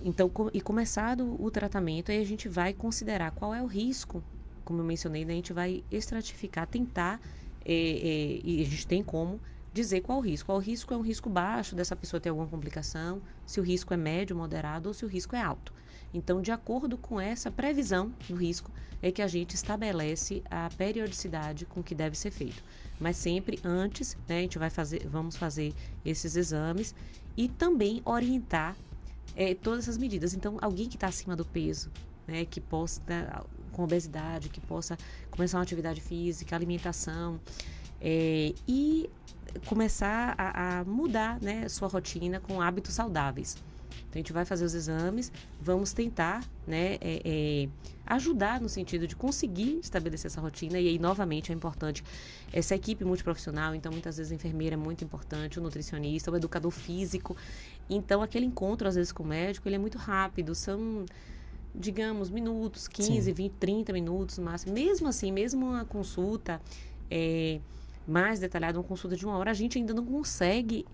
então, começado o tratamento, aí a gente vai considerar qual é o risco, como eu mencionei, né? A gente vai estratificar, tentar, e a gente tem como dizer qual o risco. Qual o risco é um risco baixo dessa pessoa ter alguma complicação, se o risco é médio, moderado ou se o risco é alto. Então, de acordo com essa previsão do risco, é que a gente estabelece a periodicidade com que deve ser feito. Mas sempre antes, né, vamos fazer esses exames e também orientar todas essas medidas. Então, alguém que está acima do peso, né, que possa, com obesidade, que possa começar uma atividade física, alimentação, e começar a mudar, né, sua rotina com hábitos saudáveis. Então, a gente vai fazer os exames, vamos tentar, né, ajudar no sentido de conseguir estabelecer essa rotina. E aí, novamente, é importante essa equipe multiprofissional. Então, muitas vezes a enfermeira é muito importante, o nutricionista, o educador físico. Então, aquele encontro, às vezes, com o médico, ele é muito rápido. São, digamos, minutos, 15, Sim. 20, 30 minutos no máximo. Mesmo assim, mesmo uma consulta mais detalhada, uma consulta de 1 hora, a gente ainda não consegue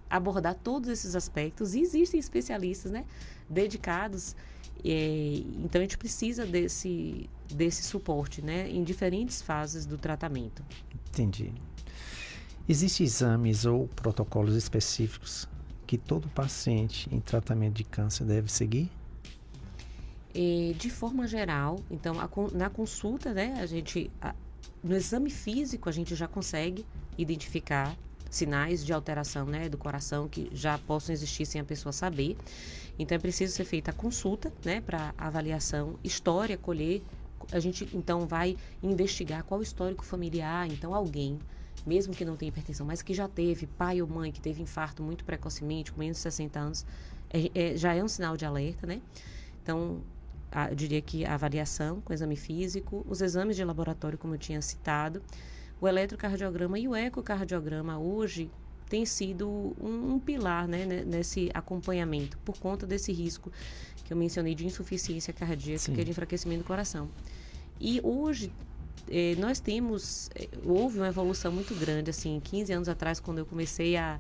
abordar todos esses aspectos, e existem especialistas, né, dedicados, então a gente precisa desse suporte, né, em diferentes fases do tratamento. Entendi. Existem exames ou protocolos específicos que todo paciente em tratamento de câncer deve seguir? De forma geral, então, na consulta, né, no exame físico, a gente já consegue identificar sinais de alteração, né, do coração que já possam existir sem a pessoa saber. Então, é preciso ser feita a consulta, né, para avaliação, história, colher. A gente, então, vai investigar qual o histórico familiar. Então, alguém, mesmo que não tenha hipertensão, mas que já teve pai ou mãe que teve infarto muito precocemente, com menos de 60 anos, já é um sinal de alerta, né? Então, eu diria que a avaliação com o exame físico, os exames de laboratório, como eu tinha citado, o eletrocardiograma e o ecocardiograma hoje tem sido um pilar, né, nesse acompanhamento, por conta desse risco que eu mencionei de insuficiência cardíaca, que é de enfraquecimento do coração. E hoje nós temos, houve uma evolução muito grande, assim, 15 anos atrás, quando eu comecei a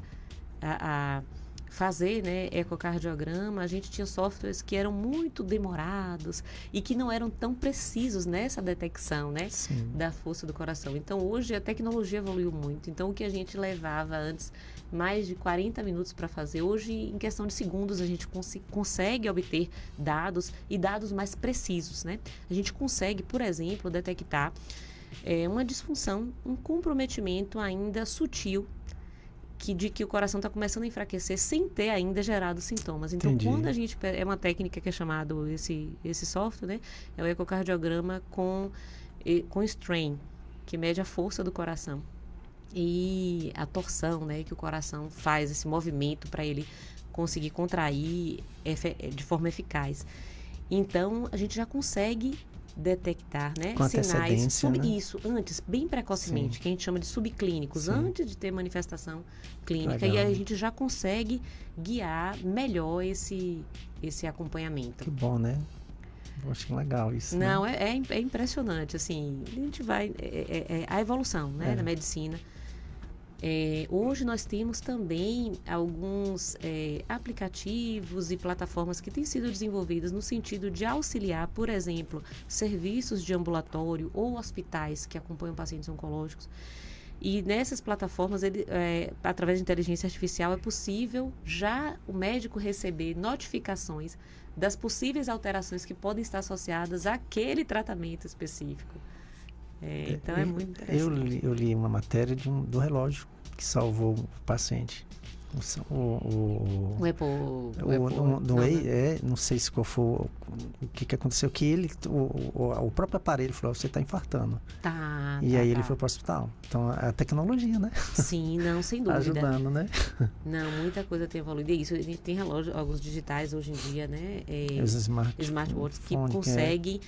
fazer, né, ecocardiograma, a gente tinha softwares que eram muito demorados e que não eram tão precisos nessa detecção, né, da força do coração. Então, hoje a tecnologia evoluiu muito. Então, o que a gente levava antes mais de 40 minutos para fazer, hoje, em questão de segundos, a gente consegue obter dados e dados mais precisos, né? A gente consegue, por exemplo, detectar uma disfunção, um comprometimento ainda sutil de que o coração está começando a enfraquecer sem ter ainda gerado sintomas. Então, quando a gente... É uma técnica que é chamado esse software, né? É o ecocardiograma com strain, que mede a força do coração. E a torção, né? Que o coração faz, esse movimento para ele conseguir contrair de forma eficaz. Então, a gente já consegue detectar, né, sinais né? Isso, antes, bem precocemente, que a gente chama de subclínicos, antes de ter manifestação clínica. Legal. E aí a gente já consegue guiar melhor esse acompanhamento. Que bom, né? Eu acho legal isso. Não, né? é impressionante, assim, a gente vai... a evolução, né, na medicina. Hoje nós temos também alguns aplicativos e plataformas que têm sido desenvolvidas no sentido de auxiliar, por exemplo, serviços de ambulatório ou hospitais que acompanham pacientes oncológicos. E nessas plataformas, através de inteligência artificial, é possível já o médico receber notificações das possíveis alterações que podem estar associadas àquele tratamento específico. Então é muito interessante. Eu li uma matéria do relógio que salvou o paciente. Não sei se qual foi o que aconteceu, que o próprio aparelho falou, você está infartando. E aí ele foi para o hospital. Então, a tecnologia, né? Sim, não, sem dúvida. Ajudando, né? Não, muita coisa tem evoluído. Isso, a gente tem relógios, alguns digitais hoje em dia, né? Os smartwatches que conseguem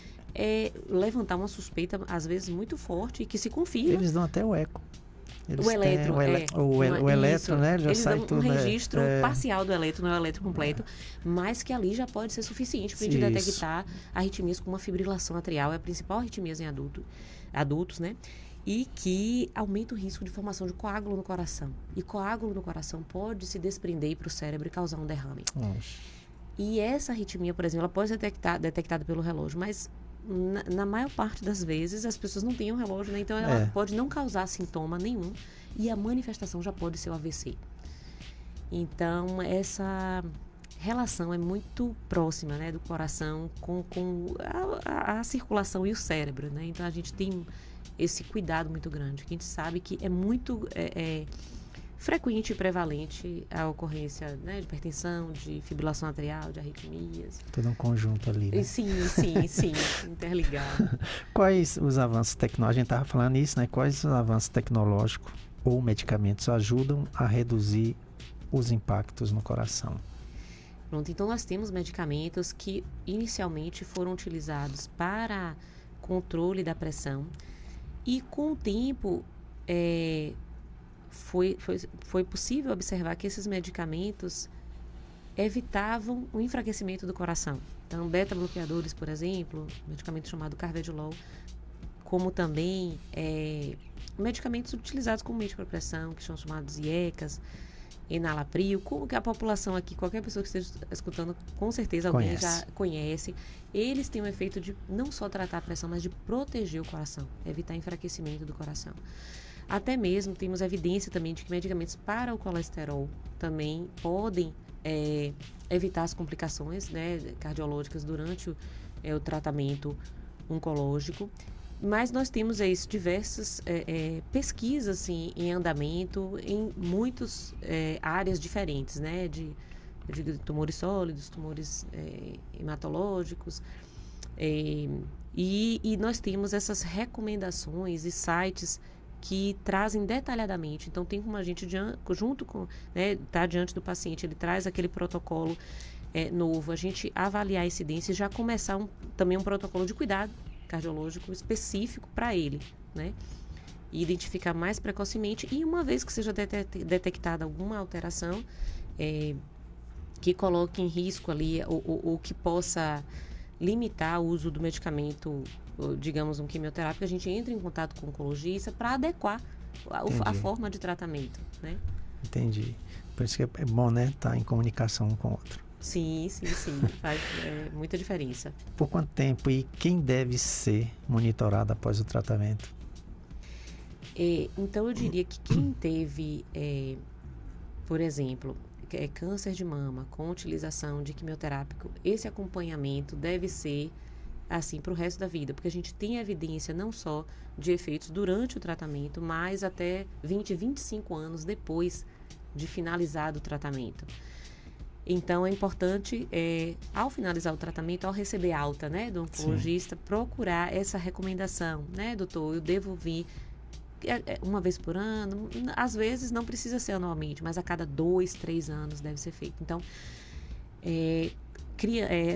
levantar uma suspeita, às vezes, muito forte e que se confirma. Eles dão até o eco. O eletro, o eletro, né? Já eles sai dão tudo, um registro parcial do eletro, não é o eletro completo, mas que ali já pode ser suficiente para a gente detectar arritmias com uma fibrilação atrial, é a principal arritmia em adultos, né? E que aumenta o risco de formação de coágulo no coração. E coágulo no coração pode se desprender para o cérebro e causar um derrame. E essa arritmia, por exemplo, ela pode ser detectada pelo relógio, mas na maior parte das vezes as pessoas não têm um relógio, né? Então ela pode não causar sintoma nenhum e a manifestação já pode ser o AVC. Então essa relação é muito próxima, né, do coração com a circulação e o cérebro, né? Então a gente tem esse cuidado muito grande, que a gente sabe que é muito frequente e prevalente a ocorrência, né, de hipertensão, de fibrilação atrial, de arritmias. Todo um conjunto ali, né? Sim, interligado. Quais os avanços tecnológicos, a gente estava falando isso, né? Quais os avanços tecnológicos ou medicamentos ajudam a reduzir os impactos no coração? Pronto, então nós temos medicamentos que inicialmente foram utilizados para controle da pressão e com o tempo foi possível observar que esses medicamentos evitavam o enfraquecimento do coração. Então, beta-bloqueadores, por exemplo, medicamento chamado carvedilol, como também medicamentos utilizados comumente para pressão, que são chamados IECAs, enalapril, como que a população aqui, qualquer pessoa que esteja escutando, com certeza alguém já conhece. Eles têm o efeito de não só tratar a pressão, mas de proteger o coração, evitar enfraquecimento do coração. Até mesmo temos evidência também de que medicamentos para o colesterol também podem evitar as complicações, né, cardiológicas durante o tratamento oncológico. Mas nós temos diversas pesquisas assim, em andamento em muitas áreas diferentes, né, de tumores sólidos, tumores hematológicos. E nós temos essas recomendações e sites que trazem detalhadamente. Então, tem como a gente, junto com, né, tá diante do paciente, ele traz aquele protocolo novo, a gente avaliar a incidência e já começar também um protocolo de cuidado cardiológico específico para ele, né? E identificar mais precocemente e uma vez que seja detectada alguma alteração que coloque em risco ali ou que possa limitar o uso do medicamento digamos, um quimioterápico, a gente entra em contato com o oncologista para adequar a forma de tratamento, né? Entendi. Por isso que é bom, né, estar em comunicação um com o outro. Sim. Faz muita diferença. Por quanto tempo e quem deve ser monitorado após o tratamento? Então, eu diria que quem teve, por exemplo, câncer de mama com utilização de quimioterápico, esse acompanhamento deve ser assim para o resto da vida, porque a gente tem evidência não só de efeitos durante o tratamento, mas até 20, 25 anos depois de finalizado o tratamento. Então, é importante, ao finalizar o tratamento, ao receber alta, né, do oncologista, procurar essa recomendação, né, doutor, eu devo vir uma vez por ano, às vezes não precisa ser anualmente, mas a cada 2, 3 anos deve ser feito. Então,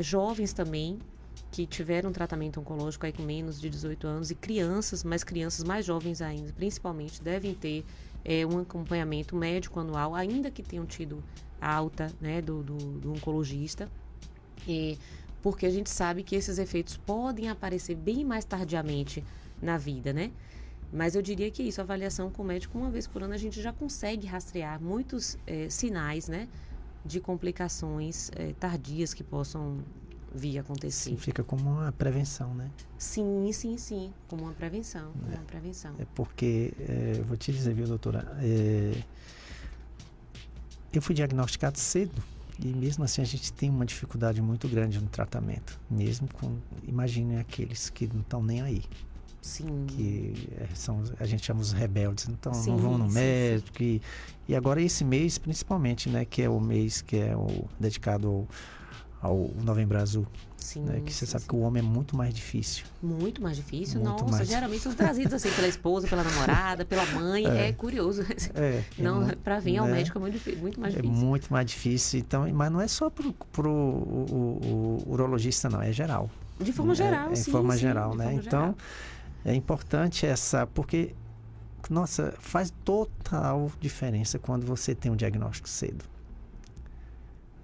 jovens também que tiveram tratamento oncológico aí com menos de 18 anos e crianças, mas crianças mais jovens ainda, principalmente, devem ter um acompanhamento médico anual, ainda que tenham tido alta, né, do oncologista, porque a gente sabe que esses efeitos podem aparecer bem mais tardiamente na vida, né? Mas eu diria que isso, a avaliação com o médico, uma vez por ano, a gente já consegue rastrear muitos sinais, né, de complicações tardias que possam vir a acontecer. Sim, fica como uma prevenção, né? Sim, como uma prevenção. É porque, vou te dizer, viu, doutora, eu fui diagnosticado cedo e mesmo assim a gente tem uma dificuldade muito grande no tratamento, mesmo imagine aqueles que não estão nem aí. Sim. Que a gente chama os rebeldes, então não vão no médico. E agora esse mês, principalmente, né, que é o mês que é dedicado ao Novembro Azul. Sim, né, que você sabe que o homem é muito mais difícil. Muito mais difícil? Nossa, geralmente são trazidos assim pela esposa, pela namorada, pela mãe. É curioso. Para vir ao médico é muito mais difícil. É muito mais difícil. Então, mas não é só pro urologista, não, é geral. De forma geral, sim. De forma geral, né? Então, é importante porque, nossa, faz total diferença quando você tem um diagnóstico cedo.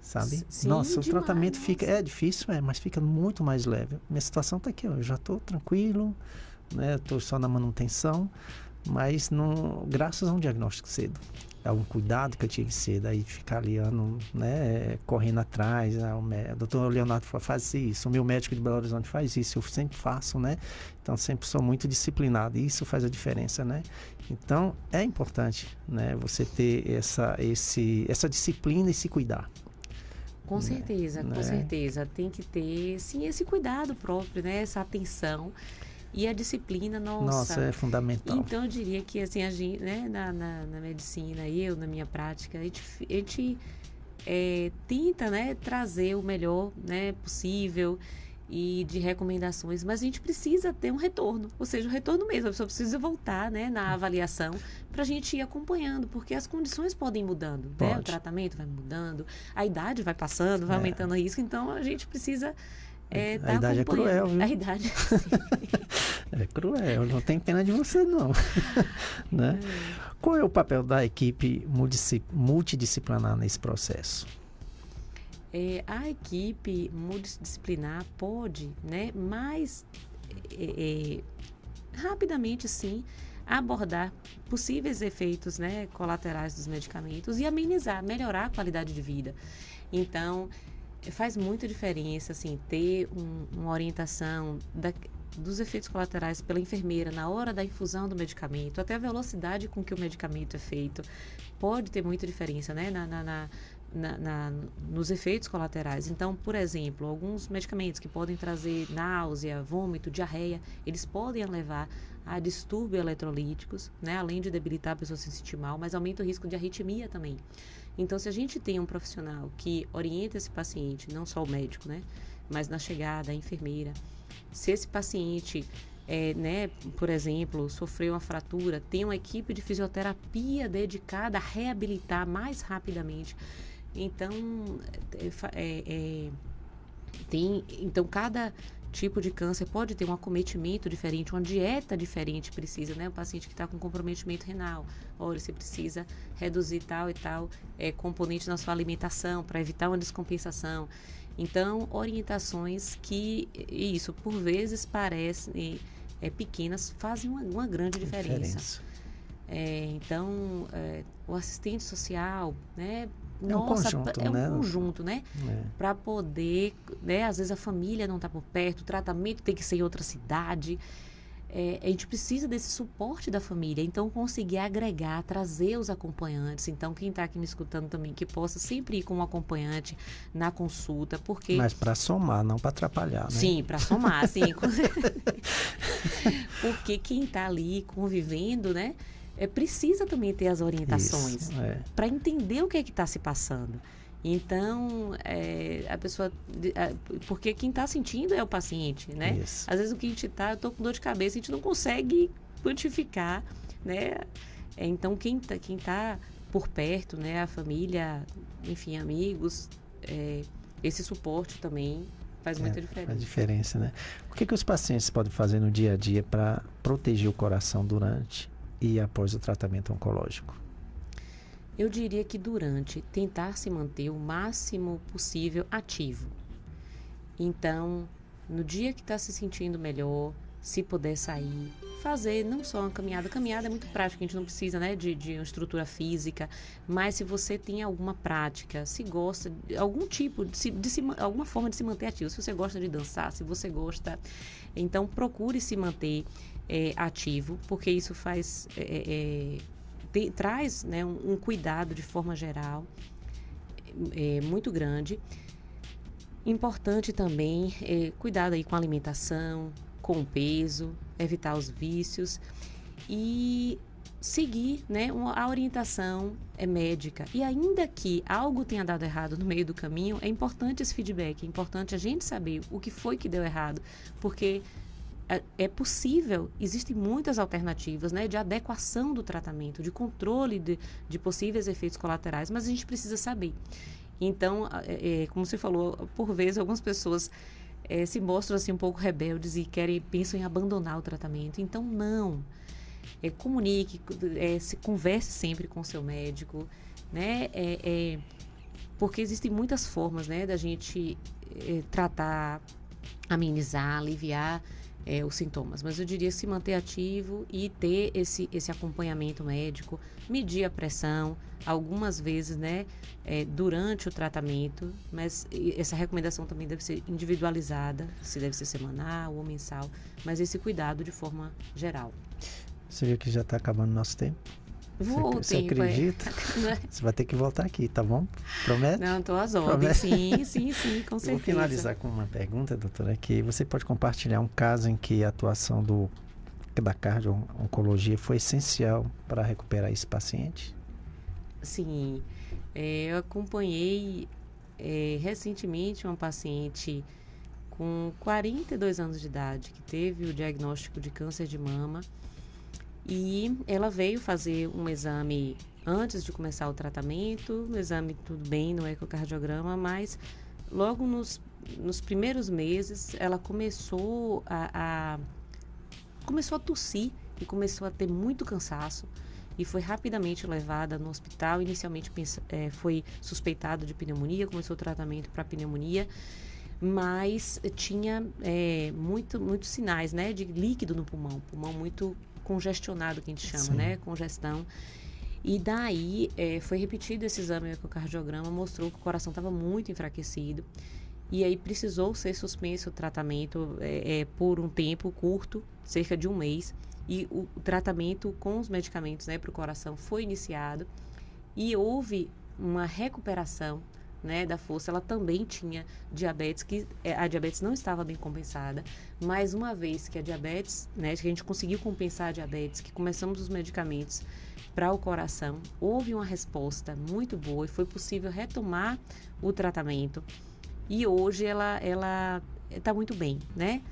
Sabe? Sim, nossa, demais, o tratamento fica difícil, mas fica muito mais leve. Minha situação está aqui, eu já estou tranquilo, né? Estou só na manutenção, mas graças a um diagnóstico cedo, a um cuidado que eu tive cedo, aí ficar ali né, correndo atrás, o doutor Leonardo faz isso, o meu médico de Belo Horizonte faz isso, eu sempre faço, né? Então sempre sou muito disciplinado e isso faz a diferença, né? Então é importante, né, você ter essa disciplina e se cuidar. Com certeza, com certeza. Tem que ter, sim, esse cuidado próprio, né? Essa atenção e a disciplina, Nossa, é fundamental. Então, eu diria que, assim, a gente, né, na medicina, na minha prática, a gente tenta, né, trazer o melhor, né, possível e de recomendações, mas a gente precisa ter um retorno, ou seja, o retorno mesmo, a pessoa precisa voltar, né, na avaliação para a gente ir acompanhando, porque as condições podem ir mudando, né? O tratamento vai mudando, a idade vai passando, vai aumentando o risco, então a gente precisa a idade é cruel, viu? A idade é cruel, não tem pena de você não. né? Qual é o papel da equipe multidisciplinar nesse processo? A equipe multidisciplinar pode, né, mais rapidamente, sim, abordar possíveis efeitos, né, colaterais dos medicamentos e melhorar a qualidade de vida. Então, faz muita diferença, assim, ter uma orientação dos efeitos colaterais pela enfermeira na hora da infusão do medicamento, até a velocidade com que o medicamento é feito, pode ter muita diferença, né, nos efeitos colaterais. Então, por exemplo, alguns medicamentos que podem trazer náusea, vômito, diarreia, eles podem levar a distúrbios eletrolíticos, né? Além de debilitar a pessoa se sentir mal, mas aumenta o risco de arritmia também. Então, se a gente tem um profissional que orienta esse paciente, não só o médico, né? Mas na chegada, a enfermeira, se esse paciente né, por exemplo, sofreu uma fratura, tem uma equipe de fisioterapia dedicada a reabilitar mais rapidamente. Então, então cada tipo de câncer pode ter um acometimento diferente, uma dieta diferente precisa, né? O paciente que está com comprometimento renal, olha, você precisa reduzir tal e tal componente na sua alimentação para evitar uma descompensação. Então, orientações que, isso, por vezes parecem pequenas, fazem uma grande diferença. Então, o assistente social, né? Conjunto, né? Para poder, né? Às vezes a família não está por perto, o tratamento tem que ser em outra cidade. A gente precisa desse suporte da família, então conseguir agregar, trazer os acompanhantes. Então, quem está aqui me escutando também, que possa sempre ir com um acompanhante na consulta, porque... Mas para somar, não para atrapalhar, né? Sim, para somar, sim. Porque quem está ali convivendo, né? Precisa também ter as orientações para entender o que é que está se passando. Então, a pessoa... porque quem está sentindo é o paciente, né? Isso. Às vezes o que a gente está... Eu estou com dor de cabeça, a gente não consegue quantificar, né? Então, quem tá por perto, né? A família, enfim, amigos, esse suporte também faz muita diferença. Faz diferença, né? O que os pacientes podem fazer no dia a dia para proteger o coração durante e após o tratamento oncológico? Eu diria que durante, tentar se manter o máximo possível ativo. Então, no dia que está se sentindo melhor, se puder sair, fazer não só uma caminhada. Caminhada é muito prática, a gente não precisa, né, de uma estrutura física, mas se você tem alguma prática, se gosta, algum tipo, alguma forma de se manter ativo, se você gosta de dançar, se você gosta, então procure se manter ativo, porque isso faz... traz, né, um cuidado de forma geral muito grande. Importante também cuidado aí com a alimentação, com o peso, evitar os vícios e seguir, né, a orientação médica. E ainda que algo tenha dado errado no meio do caminho, é importante esse feedback, é importante a gente saber o que foi que deu errado, porque é possível, existem muitas alternativas, né, de adequação do tratamento, de controle de possíveis efeitos colaterais, mas a gente precisa saber. Então, como você falou, por vezes algumas pessoas se mostram assim um pouco rebeldes e pensam em abandonar o tratamento. Então, não. Comunique, converse sempre com o seu médico, né, porque existem muitas formas, né, da gente tratar, amenizar, aliviar os sintomas, mas eu diria se manter ativo e ter esse acompanhamento médico, medir a pressão, algumas vezes, né, durante o tratamento, mas essa recomendação também deve ser individualizada, se deve ser semanal ou mensal, mas esse cuidado de forma geral. Você viu que já está acabando o nosso tempo? Você tempo, acredita? Você vai ter que voltar aqui, tá bom? Promete? Não, estou às ordens. Sim, com certeza. Vou finalizar com uma pergunta, doutora, que você pode compartilhar um caso em que a atuação da cardio-oncologia foi essencial para recuperar esse paciente? Sim, eu acompanhei recentemente uma paciente com 42 anos de idade que teve o diagnóstico de câncer de mama. E ela veio fazer um exame antes de começar o tratamento, o exame tudo bem no ecocardiograma, mas logo nos primeiros meses ela começou a tossir e começou a ter muito cansaço e foi rapidamente levada no hospital. Inicialmente foi suspeitado de pneumonia, começou o tratamento para pneumonia, mas tinha muitos sinais, né, de líquido no pulmão muito congestionado, que a gente chama, né? Congestão. E daí foi repetido esse exame, o ecocardiograma mostrou que o coração estava muito enfraquecido e aí precisou ser suspenso o tratamento por um tempo curto, cerca de um mês, e o tratamento com os medicamentos, né, para o coração foi iniciado e houve uma recuperação, né, da força. Ela também tinha diabetes, que a diabetes não estava bem compensada, mas uma vez que a diabetes, né, que a gente conseguiu compensar a diabetes, que começamos os medicamentos para o coração, houve uma resposta muito boa e foi possível retomar o tratamento. E hoje ela está muito bem, né?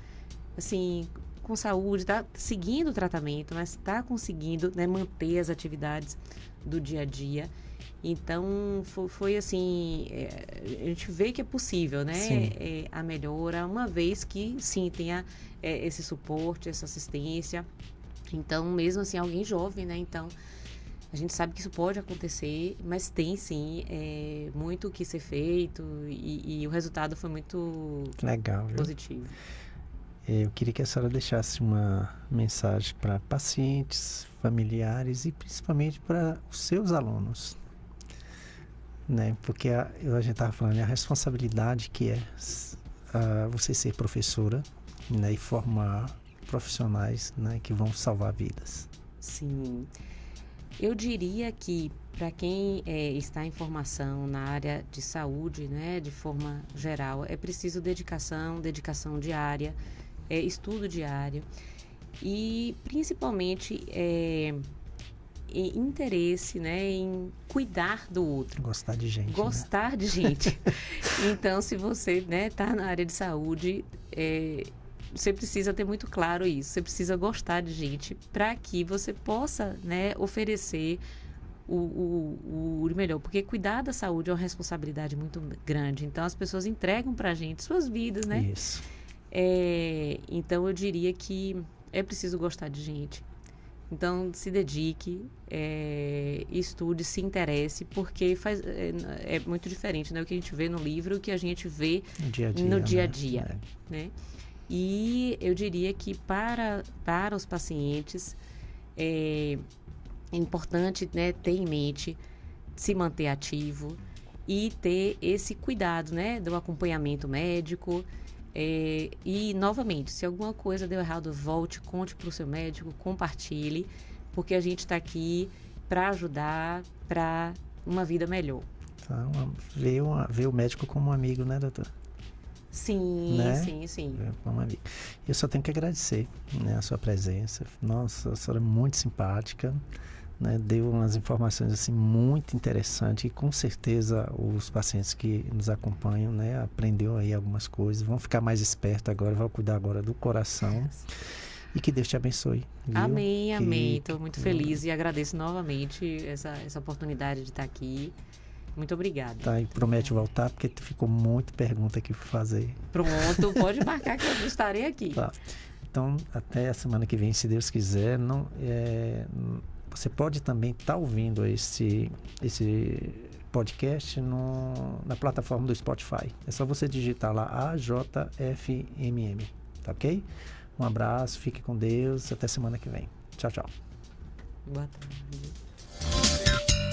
Assim, com saúde, está seguindo o tratamento, mas está conseguindo, né, manter as atividades do dia a dia. Então, foi assim, a gente vê que é possível, né, a melhora, uma vez que, sim, tenha esse suporte, essa assistência. Então, mesmo assim, alguém jovem, né, então, A gente sabe que isso pode acontecer, mas tem sim muito o que ser feito e o resultado foi muito legal, viu? Positivo. Eu queria que a senhora deixasse uma mensagem para pacientes, familiares e principalmente para os seus alunos, né? Porque a gente estava falando, a responsabilidade que é você ser professora, né? E formar profissionais, né? Que vão salvar vidas. Sim. Eu diria que para quem está em formação na área de saúde, né, de forma geral, é preciso dedicação diária, estudo diário e principalmente interesse, né, em cuidar do outro. Gostar de gente. Gostar, né? De gente. Então, se você está na área de saúde, você precisa ter muito claro isso. Você precisa gostar de gente para que você possa, né, oferecer o melhor. Porque cuidar da saúde é uma responsabilidade muito grande. Então, as pessoas entregam para a gente suas vidas, né? Isso. Então, eu diria que é preciso gostar de gente. Então, se dedique, estude, se interesse, porque é muito diferente, né? O que a gente vê no livro e o que a gente vê no dia a dia, né? E eu diria que para os pacientes é importante, né, ter em mente se manter ativo e ter esse cuidado, né, do acompanhamento médico. E, novamente, se alguma coisa deu errado, volte, conte para o seu médico, compartilhe, porque a gente está aqui para ajudar para uma vida melhor. Então, ver o médico como um amigo, né, doutora? Sim, né? sim. Eu só tenho que agradecer, né, a sua presença. Nossa, a senhora é muito simpática, né? Deu umas informações assim muito interessantes e com certeza os pacientes que nos acompanham, né, aprendeu aí algumas coisas, vão ficar mais espertos agora, vão cuidar agora do coração. E que Deus te abençoe. Viu? Amém. Estou muito feliz e agradeço novamente essa oportunidade de estar aqui. Muito obrigada. Tá, e promete voltar, porque ficou muita pergunta aqui para fazer. Pronto, pode marcar que eu estarei aqui. Tá. Então, até a semana que vem, se Deus quiser. Você pode também estar ouvindo esse podcast na plataforma do Spotify. É só você digitar lá AJFMM, tá ok? Um abraço, fique com Deus, até semana que vem. Tchau, tchau. Boa tarde.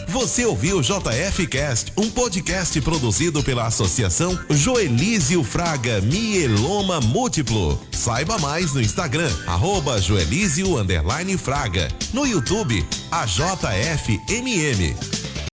Você ouviu o JF Cast, um podcast produzido pela Associação Joelísio Fraga Mieloma Múltiplo. Saiba mais no Instagram, @Joelísio_Fraga. No YouTube, AJFMM.